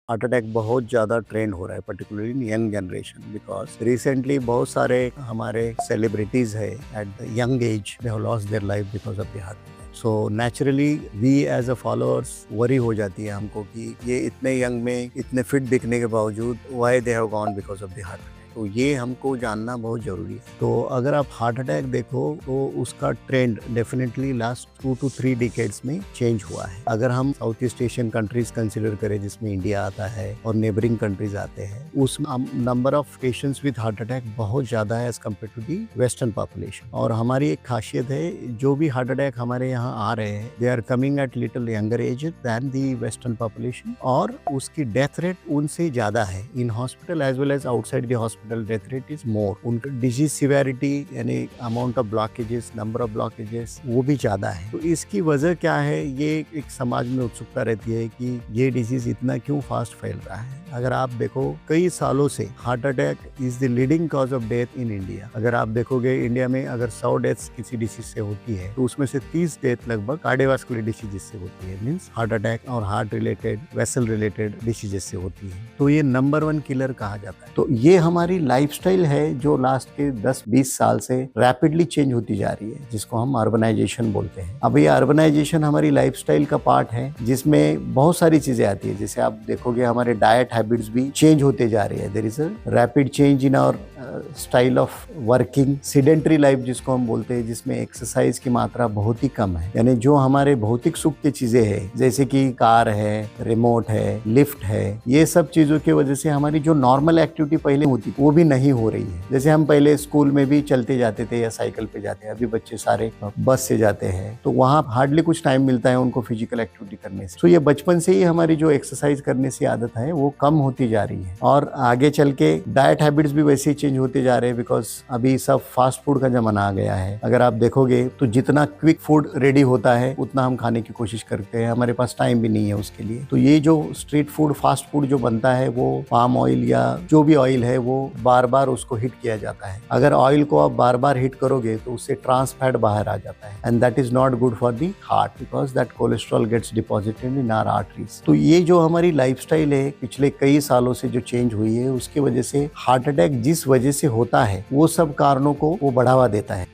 Heart attack बहुत ज़्यादा trend हो रहा है particularly in young generation because recently बहुत सारे हमारे सेलिब्रिटीज़ है at the young age they have lost their life because of the heart attack. So naturally we as a followers worry हो जाती है हमको कि ये इतने यंग में इतने फिट दिखने के बावजूद why they have gone because of the heart attack. तो ये हमको जानना बहुत ज़रूरी है। तो अगर आप हार्ट अटैक देखो तो उसका trend definitely last 2 to 3 decades में चेंज हुआ है। अगर हम south east Asian countries consider करें जिसमें इंडिया आता है और नेबरिंग कंट्रीज आते हैं, उसमें number of patients with heart attack बहुत ज़्यादा है as compared to the western population. और हमारी एक खासियत है, जो भी हार्ट अटैक हमारे यहाँ आ रहे हैं they are coming at little younger age than the western population, और उसकी डेथ रेट उनसे ज़्यादा है in hospital as well as outside the hospital. Death rate is more. उनका डिजीज सिवेरिटी यानी amount of blockages, number of blockages वो भी ज्यादा है। तो इसकी वजह क्या है, ये एक समाज में उत्सुकता रहती है कि ये डिजीज इतना क्यों फास्ट फैल रहा है। अगर आप देखो कई सालों से heart attack is the leading cause of death in India. अगर आप देखोगे इंडिया में अगर 100 डेथ्स किसी डिसीज से होती है तो उसमें से 30 डेथ लगभग कार्डियोवास्कुलर डिसीजेस से होती है, मींस हार्ट अटैक और heart related vessel related diseases से होती है। तो ये नंबर 1 किलर कहा जाता है। तो ये हमारी लाइफस्टाइल है जो लास्ट के 10-20 साल से रैपिडली चेंज होती जा रही है, जिसको हम अर्बनाइजेशन बोलते हैं। अब ये अर्बनाइजेशन हमारी लाइफस्टाइल का पार्ट है जिसमें बहुत सारी चीजें आती है। जैसे आप देखोगे हमारे डाइट हैबिट्स भी चेंज होते जा रही है। There is a rapid change in our style of working, sedentary life जिसको हम बोलते हैं, जिसमें एक्सरसाइज की मात्रा बहुत ही कम है। यानी जो हमारे भौतिक सुख की चीजें हैं जैसे कि कार है, रिमोट है, लिफ्ट है, ये सब चीजों की वजह से हमारी जो नॉर्मल एक्टिविटी पहले होती वो भी नहीं हो रही है। जैसे हम पहले स्कूल में भी चलते जाते थे या साइकिल पे जाते हैं, अभी बच्चे सारे बस से जाते हैं, तो वहाँ हार्डली कुछ टाइम मिलता है उनको फिजिकल एक्टिविटी करने से। तो ये बचपन से ही हमारी जो एक्सरसाइज करने की आदत है वो कम होती जा रही है, और आगे चल के डाइट हैबिट्स भी वैसे ही चेंज होते जा रहे हैं बिकॉज अभी सब फास्ट फूड का जमाना आ गया है। अगर आप देखोगे तो जितना क्विक फूड रेडी होता है उतना हम खाने की कोशिश करते हैं, हमारे पास टाइम भी नहीं है उसके लिए। तो ये जो स्ट्रीट फूड, फास्ट फूड जो बनता है वो पाम ऑयल या जो भी ऑयल है वो बार बार उसको हिट किया जाता है। अगर ऑयल को आप बार बार हिट करोगे तो उससे ट्रांस फैट बाहर आ जाता है, and that is not good for the heart because that cholesterol gets deposited in our arteries. तो ये जो हमारी लाइफस्टाइल है पिछले कई सालों से जो चेंज हुई है, उसकी वजह से हार्ट अटैक जिस वजह से होता है वो सब कारणों को वो बढ़ावा देता है।